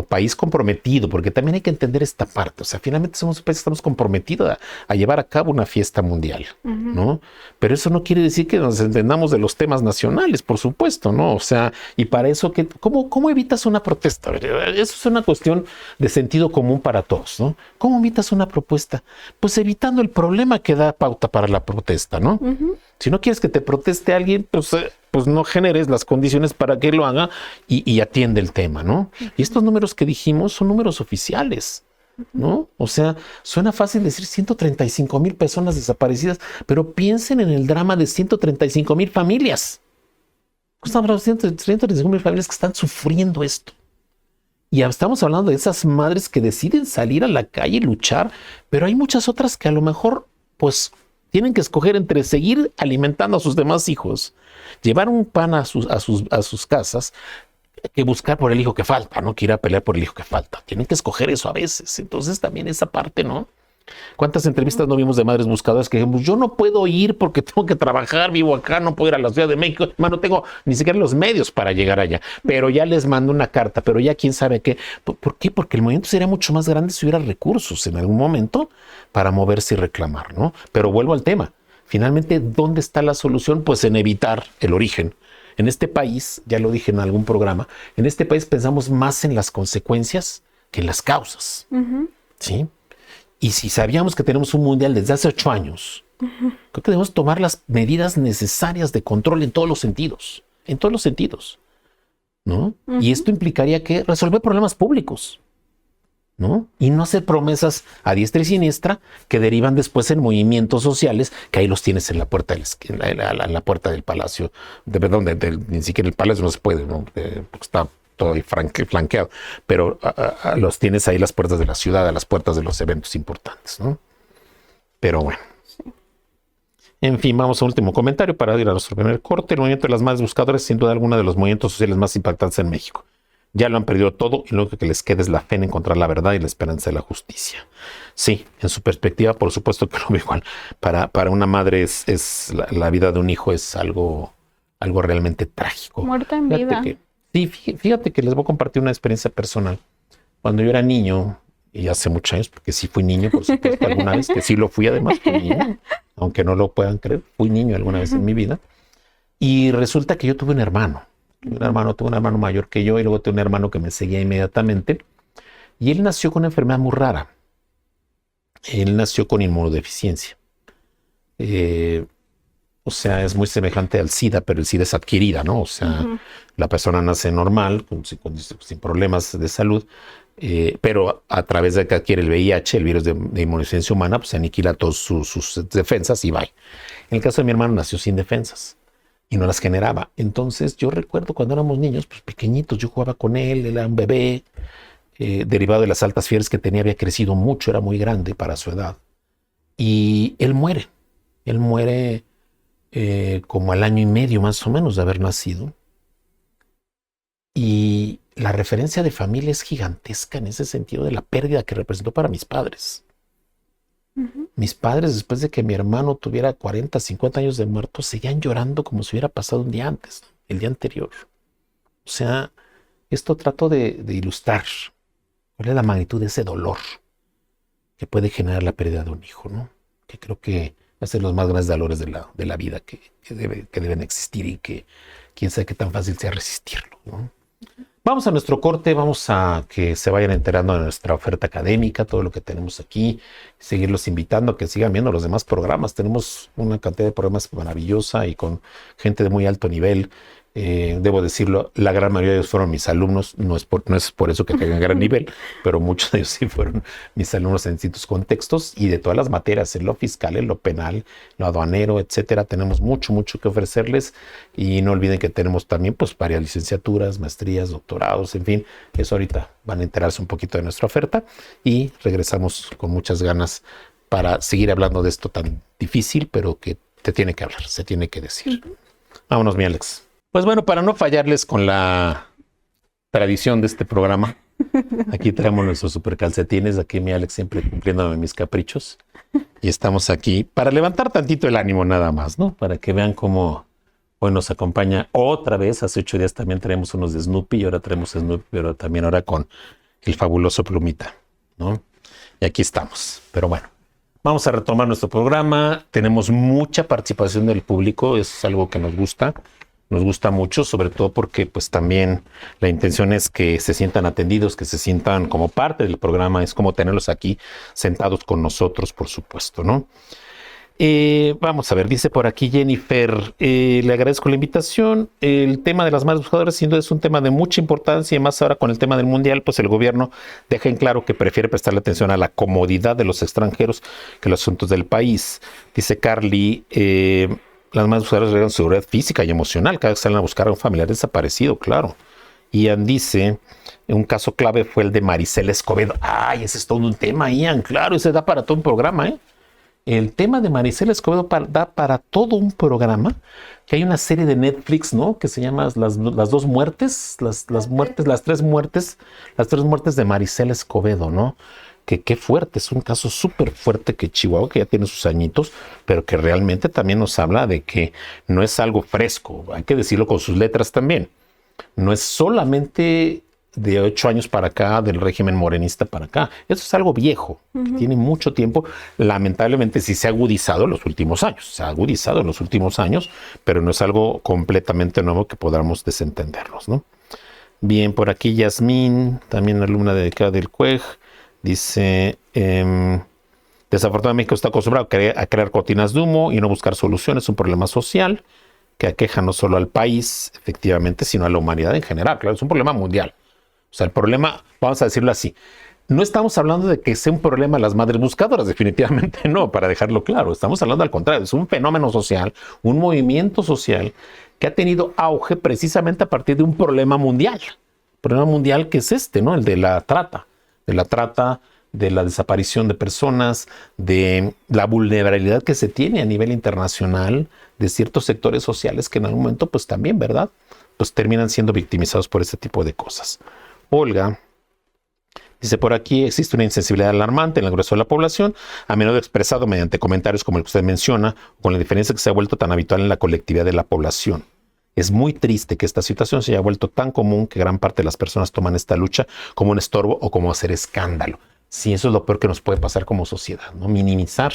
país comprometido, porque también hay que entender esta parte. O sea, finalmente somos un país que estamos comprometidos a llevar a cabo una fiesta mundial, ¿no? Pero eso no quiere decir que nos entendamos de los temas nacionales, por supuesto, ¿no? O sea, y para eso, ¿cómo evitas una protesta? Eso es una cuestión de sentido común para todos, ¿no? ¿Cómo evitas una propuesta? Pues evitando el problema que da pauta para la protesta, ¿no? Si no quieres que te proteste alguien, pues no generes las condiciones para que lo haga y atiende el tema, ¿no? Y estos números que dijimos son números oficiales, ¿no? O sea, suena fácil decir 135,000 personas desaparecidas, pero piensen en el drama de 135,000 familias. Estamos hablando de 135,000 familias que están sufriendo esto. Y estamos hablando de esas madres que deciden salir a la calle y luchar, pero hay muchas otras que a lo mejor, pues, tienen que escoger entre seguir alimentando a sus demás hijos, llevar un pan a sus casas, que buscar por el hijo que falta, ¿no? Que ir a pelear por el hijo que falta. Tienen que escoger eso a veces. Entonces también esa parte, ¿no? ¿Cuántas entrevistas no vimos de madres buscadoras que dijimos, yo no puedo ir porque tengo que trabajar, vivo acá, no puedo ir a la Ciudad de México, no tengo ni siquiera los medios para llegar allá, pero ya les mando una carta, pero ya quién sabe qué. ¿Por qué? Porque el movimiento sería mucho más grande si hubiera recursos en algún momento para moverse y reclamar, ¿no? Pero vuelvo al tema. Finalmente, ¿dónde está la solución? Pues en evitar el origen. En este país, ya lo dije en algún programa, en este país pensamos más en las consecuencias que en las causas, ¿sí? Y si sabíamos que tenemos un mundial desde hace 8 años, creo que debemos tomar las medidas necesarias de control en todos los sentidos, ¿no? Y esto implicaría que resolver problemas públicos, ¿no? Y no hacer promesas a diestra y siniestra que derivan después en movimientos sociales, que ahí los tienes en la puerta la puerta del palacio, ni siquiera el palacio no se puede, ¿no? Porque está todo ahí flanqueado, pero los tienes ahí las puertas de la ciudad, a las puertas de los eventos importantes, ¿no? Pero bueno. En fin, vamos a un último comentario para ir a nuestro primer corte. El movimiento de las madres buscadoras es sin duda alguno de los movimientos sociales más impactantes en México. Ya lo han perdido todo y lo único que les queda es la fe en encontrar la verdad y la esperanza de la justicia. Sí, en su perspectiva, por supuesto que lo veo igual. Para una madre la vida de un hijo es algo realmente trágico. Muerta en vida. Sí, fíjate que les voy a compartir una experiencia personal. Cuando yo era niño, y hace muchos años, porque sí fui niño, por supuesto, alguna vez, que sí lo fui además, fui niño, aunque no lo puedan creer, fui niño alguna vez en mi vida. Y resulta que yo tuve un hermano. Tuve un hermano mayor que yo y luego tuve un hermano que me seguía inmediatamente. Y él nació con una enfermedad muy rara. Él nació con inmunodeficiencia. O sea, es muy semejante al SIDA, pero el SIDA es adquirida, ¿no? O sea, la persona nace normal, sin problemas de salud, pero a través de que adquiere el VIH, el virus de inmunodeficiencia humana, pues se aniquila todas sus defensas y bye. En el caso de mi hermano, nació sin defensas y no las generaba. Entonces, yo recuerdo cuando éramos niños, pues pequeñitos, yo jugaba con él era un bebé, derivado de las altas fiebres que tenía, había crecido mucho, era muy grande para su edad. Y él muere. Él muere como al año y medio más o menos de haber nacido. Y la referencia de familia es gigantesca en ese sentido de la pérdida que representó para mis padres. Mis padres, después de que mi hermano tuviera 40, 50 años de muerto, seguían llorando como si hubiera pasado un día antes, el día anterior. O sea, esto trato de ilustrar cuál es la magnitud de ese dolor que puede generar la pérdida de un hijo, ¿no? Que creo que es de los más grandes dolores de la vida que deben existir y que quién sabe qué tan fácil sea resistirlo, ¿no? Vamos a nuestro corte, vamos a que se vayan enterando de nuestra oferta académica, todo lo que tenemos aquí, seguirlos invitando a que sigan viendo los demás programas. Tenemos una cantidad de programas maravillosa y con gente de muy alto nivel. Debo decirlo, la gran mayoría de ellos fueron mis alumnos, no es por eso que tengan gran nivel, pero muchos de ellos sí fueron mis alumnos en distintos contextos y de todas las materias, en lo fiscal, en lo penal, lo aduanero, etcétera. Tenemos mucho que ofrecerles y no olviden que tenemos también pues varias licenciaturas, maestrías, doctorados, en fin, eso ahorita van a enterarse un poquito de nuestra oferta y regresamos con muchas ganas para seguir hablando de esto tan difícil, pero que te tiene que hablar, se tiene que decir. Vámonos, mi Alex. Pues bueno, para no fallarles con la tradición de este programa, aquí traemos nuestros super calcetines, aquí mi Alex siempre cumpliéndome mis caprichos. Y estamos aquí para levantar tantito el ánimo nada más, ¿no? Para que vean cómo hoy nos acompaña otra vez. Hace 8 días también traemos unos de Snoopy y ahora traemos Snoopy, pero también ahora con el fabuloso Plumita, ¿no? Y aquí estamos, pero bueno. Vamos a retomar nuestro programa. Tenemos mucha participación del público, es algo que nos gusta mucho, sobre todo porque pues también la intención es que se sientan atendidos, que se sientan como parte del programa, es como tenerlos aquí sentados con nosotros, por supuesto, ¿no? Vamos a ver, dice por aquí Jennifer, le agradezco la invitación. El tema de las madres buscadoras sin duda es un tema de mucha importancia y más ahora con el tema del mundial, pues el gobierno deja en claro que prefiere prestarle atención a la comodidad de los extranjeros que los asuntos del país. Dice Carly, las madres buscadoras regalan seguridad física y emocional cada vez que salen a buscar a un familiar desaparecido, claro. Ian dice, un caso clave fue el de Maricela Escobedo. Ay, ese es todo un tema, Ian, claro, ese da para todo un programa, ¿eh? El tema de Maricela Escobedo da para todo un programa, que hay una serie de Netflix, ¿no? Que se llama las dos muertes, las tres muertes de Maricela Escobedo, ¿no? Que qué fuerte, es un caso súper fuerte que Chihuahua, que ya tiene sus añitos, pero que realmente también nos habla de que no es algo fresco, hay que decirlo con sus letras también. No es solamente de 8 años para acá, del régimen morenista para acá. Eso es algo viejo, que tiene mucho tiempo. Lamentablemente sí se ha agudizado en los últimos años, pero no es algo completamente nuevo que podamos desentendernos, ¿no? Bien, por aquí Yasmín, también alumna dedicada del CUEG, dice, desafortunadamente México está acostumbrado a crear cortinas de humo y no buscar soluciones, un problema social que aqueja no solo al país, efectivamente, sino a la humanidad en general. Claro, es un problema mundial. O sea, el problema, vamos a decirlo así, no estamos hablando de que sea un problema las madres buscadoras, definitivamente no, para dejarlo claro. Estamos hablando al contrario, es un fenómeno social, un movimiento social que ha tenido auge precisamente a partir de un problema mundial. Problema mundial que es este, ¿no? El de la trata, de la desaparición de personas, de la vulnerabilidad que se tiene a nivel internacional de ciertos sectores sociales que en algún momento, pues también, ¿verdad? pues terminan siendo victimizados por este tipo de cosas. Olga dice por aquí, existe una insensibilidad alarmante en el grueso de la población, a menudo expresado mediante comentarios como el que usted menciona, con la diferencia que se ha vuelto tan habitual en la colectividad de la población. Es muy triste que esta situación se haya vuelto tan común que gran parte de las personas toman esta lucha como un estorbo o como hacer escándalo. Sí, eso es lo peor que nos puede pasar como sociedad, ¿no? Minimizar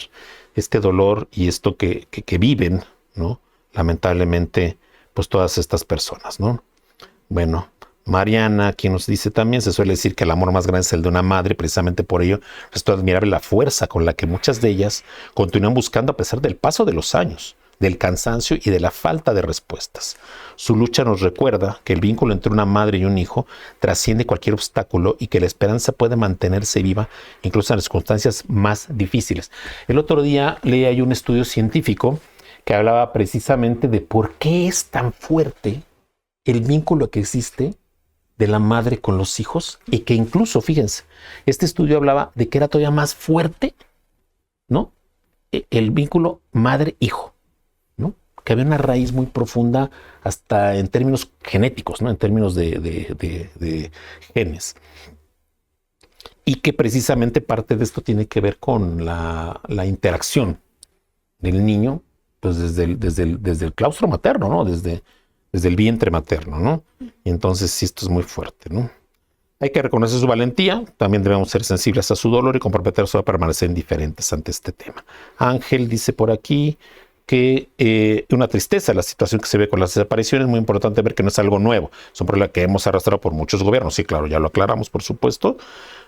este dolor y esto que viven, ¿no? Lamentablemente, pues todas estas personas, ¿no? Bueno, Mariana, quien nos dice también, se suele decir que el amor más grande es el de una madre, precisamente por ello es admirable la fuerza con la que muchas de ellas continúan buscando a pesar del paso de los años, del cansancio y de la falta de respuestas. Su lucha nos recuerda que el vínculo entre una madre y un hijo trasciende cualquier obstáculo y que la esperanza puede mantenerse viva incluso en las circunstancias más difíciles. El otro día leí ahí un estudio científico que hablaba precisamente de por qué es tan fuerte el vínculo que existe de la madre con los hijos y que incluso, fíjense, este estudio hablaba de que era todavía más fuerte, ¿no? El vínculo madre-hijo, ¿no? Que había una raíz muy profunda hasta en términos genéticos, ¿no? En términos de genes. Y que precisamente parte de esto tiene que ver con la interacción del niño, pues desde el claustro materno, ¿no? Desde el vientre materno, ¿no? Y entonces sí, esto es muy fuerte, ¿no? Hay que reconocer su valentía, también debemos ser sensibles a su dolor y comprometernos a permanecer indiferentes ante este tema. Ángel dice por aquí que una tristeza la situación que se ve con las desapariciones. Es muy importante ver que no es algo nuevo, es un problema que hemos arrastrado por muchos gobiernos. Sí, claro, ya lo aclaramos, por supuesto,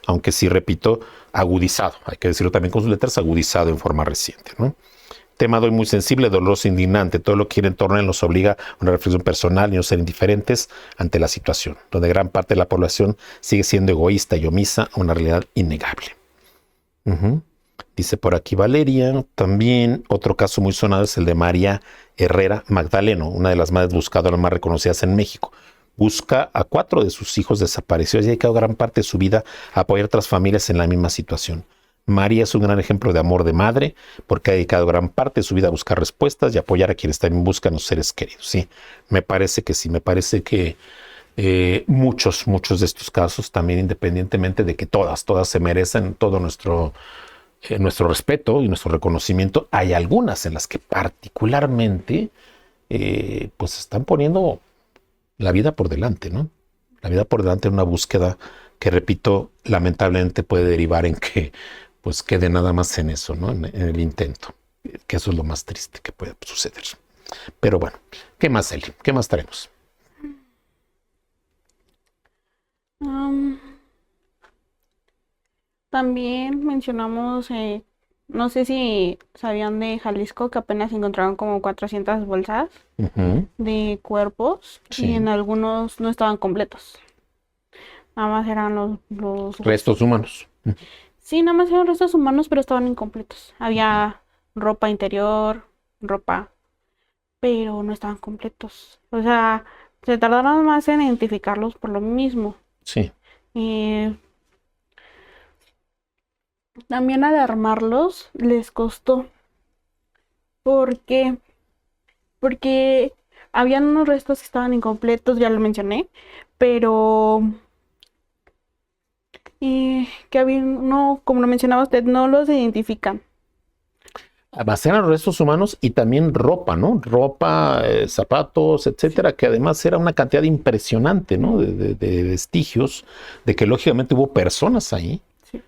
aunque sí, repito, agudizado, hay que decirlo también con sus letras, agudizado en forma reciente, ¿no? Tema de hoy muy sensible, doloroso, indignante. Todo lo que gira en torno a él nos obliga a una reflexión personal y no ser indiferentes ante la situación, donde gran parte de la población sigue siendo egoísta y omisa a una realidad innegable. Dice por aquí Valeria, también otro caso muy sonado es el de María Herrera Magdaleno, una de las madres buscadoras más reconocidas en México. Busca a 4 de sus hijos desaparecidos y ha dedicado gran parte de su vida a apoyar a otras familias en la misma situación. María es un gran ejemplo de amor de madre porque ha dedicado gran parte de su vida a buscar respuestas y apoyar a quienes también buscan a los seres queridos. Sí, me parece que sí, me parece que muchos de estos casos también, independientemente de que todas se merecen todo nuestro respeto y nuestro reconocimiento, hay algunas en las que particularmente pues están poniendo la vida por delante, ¿no? La vida por delante en una búsqueda que, repito, lamentablemente puede derivar en que pues quede nada más en eso, ¿no? En el intento, que eso es lo más triste que puede suceder. Pero bueno, ¿qué más, Eli? ¿Qué más traemos? También mencionamos, no sé si sabían de Jalisco que apenas encontraron como 400 bolsas de cuerpos y en algunos no estaban completos. Nada más eran los restos humanos. Sí, nada más eran restos humanos, pero estaban incompletos. Había ropa interior, ropa, pero no estaban completos. O sea, se tardaron más en identificarlos por lo mismo. Sí. También al armarlos les costó. ¿Por qué? Porque habían unos restos que estaban incompletos, ya lo mencioné, pero que había, no, como lo mencionaba usted, no los identifican. Almacenan los restos humanos y también ropa, ¿no? Ropa, zapatos, etcétera, que además era una cantidad impresionante, ¿no? De vestigios, de que lógicamente hubo personas ahí. Sí.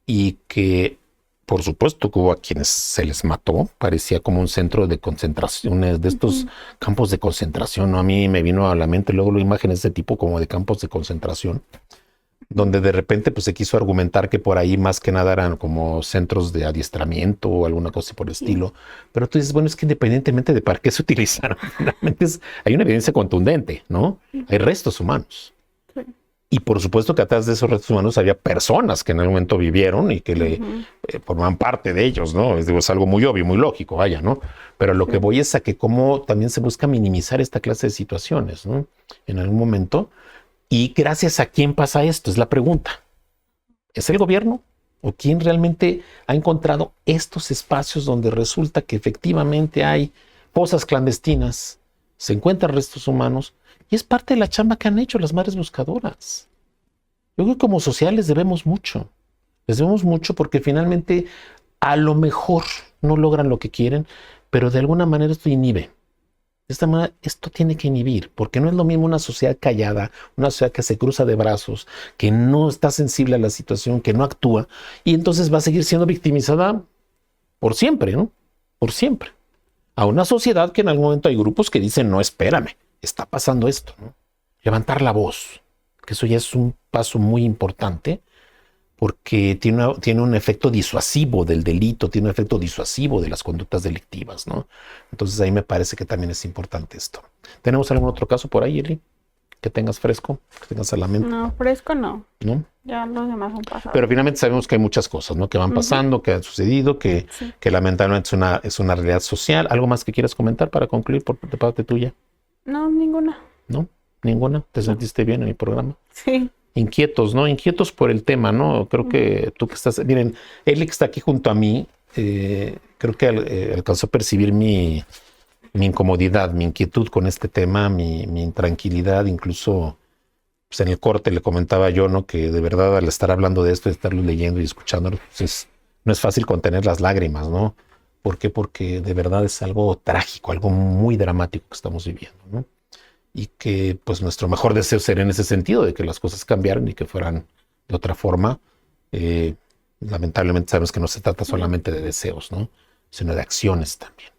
Y que, por supuesto, que hubo a quienes se les mató. Parecía como un centro de concentraciones, de estos campos de concentración, ¿no? A mí me vino a la mente luego imágenes de tipo como de campos de concentración, donde de repente pues se quiso argumentar que por ahí más que nada eran como centros de adiestramiento o alguna cosa por el estilo. Pero tú dices, bueno, es que independientemente de para qué se utilizaron, realmente hay una evidencia contundente, ¿no? Hay restos humanos. Sí. Y por supuesto que atrás de esos restos humanos había personas que en algún momento vivieron y que le formaban parte de ellos, ¿no? Es algo muy obvio, muy lógico, vaya, ¿no? Pero lo que voy es a que cómo también se busca minimizar esta clase de situaciones, ¿no? En algún momento. ¿Y gracias a quién pasa esto? Es la pregunta. ¿Es el gobierno? ¿O quién realmente ha encontrado estos espacios donde resulta que efectivamente hay fosas clandestinas, se encuentran restos humanos, Y es parte de la chamba que han hecho las madres buscadoras. Yo creo que como sociedad les debemos mucho. Les debemos mucho porque finalmente a lo mejor no logran lo que quieren, pero de alguna manera esto inhibe. De esta manera esto tiene que inhibir, porque no es lo mismo una sociedad callada, una sociedad que se cruza de brazos, que no está sensible a la situación, que no actúa, y entonces va a seguir siendo victimizada por siempre, ¿no? Por siempre. A una sociedad que en algún momento hay grupos que dicen, no, espérame, está pasando esto, ¿no? Levantar la voz, que eso ya es un paso muy importante, porque tiene un efecto disuasivo del delito, tiene un efecto disuasivo de las conductas delictivas, ¿no? Entonces ahí me parece que también es importante esto. ¿Tenemos algún otro caso por ahí, Eli? Que tengas fresco, que tengas a la mente. No, fresco no. ¿No? Ya los demás han pasado. Pero finalmente sabemos que hay muchas cosas, ¿no? Que van pasando, que han sucedido, que lamentablemente es una realidad social. ¿Algo más que quieras comentar para concluir de parte tuya? No, ninguna. ¿No? ¿Ninguna? ¿Te sentiste bien en mi programa? Sí. Inquietos, ¿no? Inquietos por el tema, ¿no? Creo que tú que estás... Miren, Eli que está aquí junto a mí, creo que alcanzó a percibir mi incomodidad, mi inquietud con este tema, mi intranquilidad, incluso pues en el corte le comentaba yo, ¿no? Que de verdad al estar hablando de esto, de estarlo leyendo y escuchando, pues no es fácil contener las lágrimas, ¿no? ¿Por qué? Porque de verdad es algo trágico, algo muy dramático que estamos viviendo, ¿no? Y que pues nuestro mejor deseo sería en ese sentido, de que las cosas cambiaran y que fueran de otra forma. Lamentablemente sabemos que no se trata solamente de deseos, ¿no? Sino de acciones también.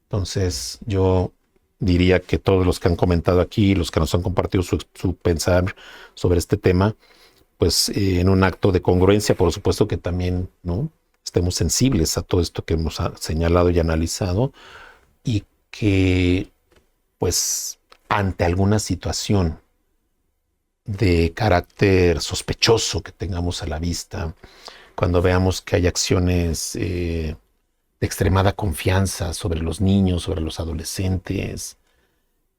Entonces yo diría que todos los que han comentado aquí, los que nos han compartido su pensar sobre este tema, pues en un acto de congruencia, por supuesto que también, ¿no?, estemos sensibles a todo esto que hemos señalado y analizado, y que pues ante alguna situación de carácter sospechoso que tengamos a la vista, cuando veamos que hay acciones de extremada confianza sobre los niños, sobre los adolescentes,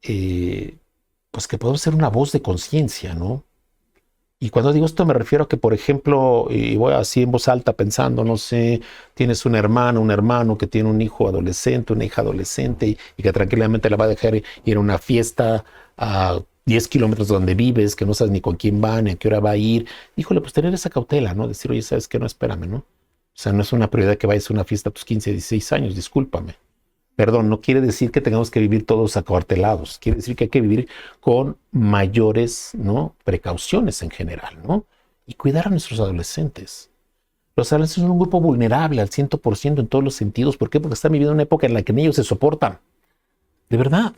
pues que podemos ser una voz de conciencia, ¿no? Y cuando digo esto me refiero a que, por ejemplo, y voy así en voz alta pensando, no sé, tienes un hermano que tiene un hijo adolescente, una hija adolescente, y que tranquilamente la va a dejar ir a una fiesta a 10 kilómetros de donde vives, que no sabes ni con quién va, ni a qué hora va a ir. Híjole, pues tener esa cautela, ¿no? Decir, oye, ¿sabes qué? No, espérame, ¿no? O sea, no es una prioridad que vayas a una fiesta a tus 15, 16 años, discúlpame. Perdón, no quiere decir que tengamos que vivir todos acuartelados. Quiere decir que hay que vivir con mayores, ¿no?, precauciones en general, ¿no? Y cuidar a nuestros adolescentes. Los adolescentes son un grupo vulnerable al 100% en todos los sentidos. ¿Por qué? Porque están viviendo una época en la que ellos se soportan. De verdad.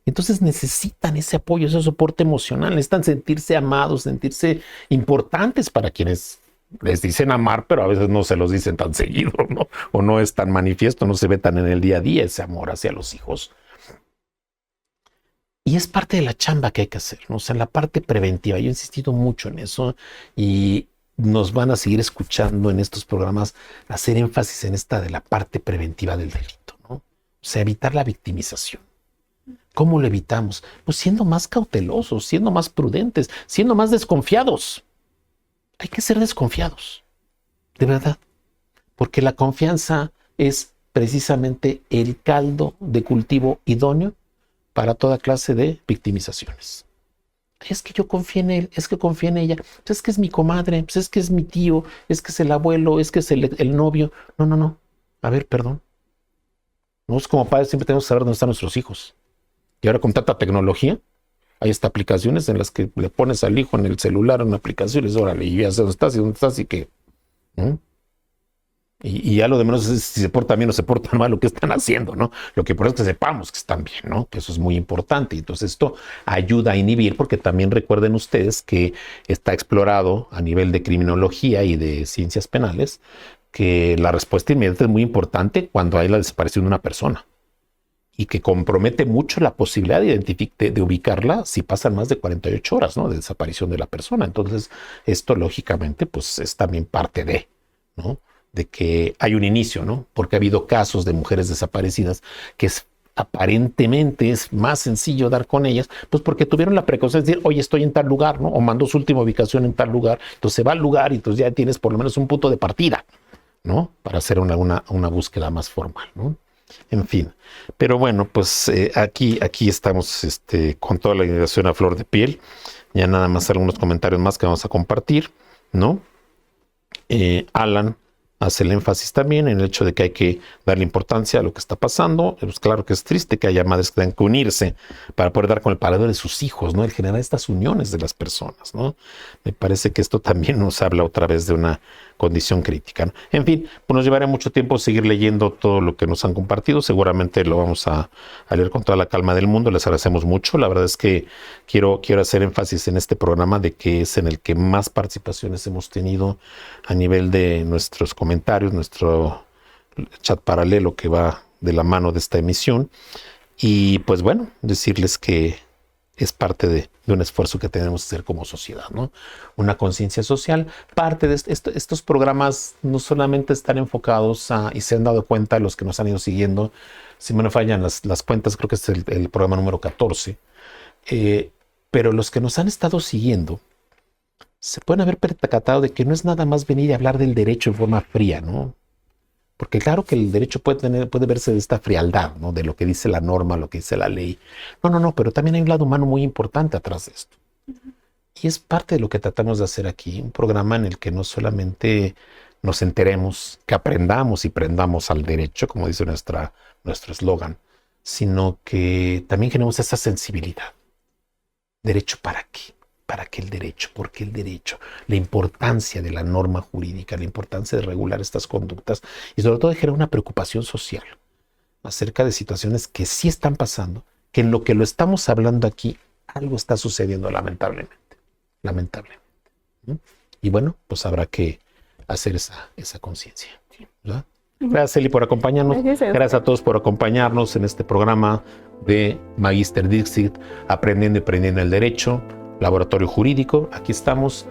Entonces necesitan ese apoyo, ese soporte emocional. Necesitan sentirse amados, sentirse importantes para quienes les dicen amar, pero a veces no se los dicen tan seguido, ¿no? O no es tan manifiesto, no se ve tan en el día a día ese amor hacia los hijos. Y es parte de la chamba que hay que hacer, ¿no? O sea, la parte preventiva. Yo he insistido mucho en eso y nos van a seguir escuchando en estos programas hacer énfasis en esta de la parte preventiva del delito, ¿no? O sea, evitar la victimización. ¿Cómo lo evitamos? Pues siendo más cautelosos, siendo más prudentes, siendo más desconfiados. Hay que ser desconfiados, de verdad, porque la confianza es precisamente el caldo de cultivo idóneo para toda clase de victimizaciones. Es que yo confío en él, es que confío en ella, pues es que es mi comadre, pues es que es mi tío, es que es el abuelo, es que es el novio. No. A ver, perdón. Nosotros como padres siempre tenemos que saber dónde están nuestros hijos. Y ahora con tanta tecnología, hay hasta aplicaciones en las que le pones al hijo en el celular una aplicación y le dices, órale, y ya sé dónde estás y qué. Y ya lo de menos es si se porta bien o se porta mal lo que están haciendo, ¿no? Lo que por eso es que sepamos que están bien, ¿no? Que eso es muy importante. Entonces esto ayuda a inhibir, porque también recuerden ustedes que está explorado a nivel de criminología y de ciencias penales que la respuesta inmediata es muy importante cuando hay la desaparición de una persona, y que compromete mucho la posibilidad de ubicarla si pasan más de 48 horas, ¿no?, de desaparición de la persona. Entonces, esto lógicamente pues es también parte de, ¿no?, de que hay un inicio, ¿no? Porque ha habido casos de mujeres desaparecidas que aparentemente es más sencillo dar con ellas, pues porque tuvieron la precaución de decir, oye, estoy en tal lugar, ¿no? O mandó su última ubicación en tal lugar, entonces se va al lugar y entonces ya tienes por lo menos un punto de partida, ¿no?, para hacer una búsqueda más formal, ¿no? En fin. Pero bueno, pues aquí estamos con toda la indignación a flor de piel. Ya nada más algunos comentarios más que vamos a compartir, ¿no? Alan hace el énfasis también en el hecho de que hay que darle importancia a lo que está pasando. Pues claro que es triste que haya madres que tengan que unirse para poder dar con el paradero de sus hijos, ¿no? El generar estas uniones de las personas, ¿no? Me parece que esto también nos habla otra vez de una condición crítica, ¿no? En fin, pues nos llevará mucho tiempo seguir leyendo todo lo que nos han compartido. Seguramente lo vamos a leer con toda la calma del mundo. Les agradecemos mucho. La verdad es que quiero hacer énfasis en este programa de que es en el que más participaciones hemos tenido a nivel de nuestros comentarios, nuestro chat paralelo que va de la mano de esta emisión. Y pues bueno, decirles que es parte de un esfuerzo que tenemos que hacer como sociedad, ¿no? Una conciencia social. Parte de estos programas no solamente están enfocados y se han dado cuenta los que nos han ido siguiendo, si me no fallan las cuentas, creo que es el programa número 14, pero los que nos han estado siguiendo se pueden haber percatado de que no es nada más venir a hablar del derecho en forma fría, ¿no? Porque claro que el derecho puede verse de esta frialdad, ¿no? De lo que dice la norma, lo que dice la ley. No, pero también hay un lado humano muy importante atrás de esto. Y es parte de lo que tratamos de hacer aquí, un programa en el que no solamente nos enteremos, que aprendamos y prendamos al derecho, como dice nuestro eslogan, sino que también generemos esa sensibilidad. ¿Derecho para qué? ¿Para qué el derecho? ¿Por qué el derecho? La importancia de la norma jurídica, la importancia de regular estas conductas y sobre todo de generar una preocupación social acerca de situaciones que sí están pasando, que en lo que lo estamos hablando aquí, algo está sucediendo lamentablemente. ¿No? Y bueno, pues habrá que hacer esa conciencia, ¿verdad? Gracias, Eli, por acompañarnos. Gracias a todos por acompañarnos en este programa de Magister Dixit, aprendiendo y prendiendo el derecho. Laboratorio Jurídico, aquí estamos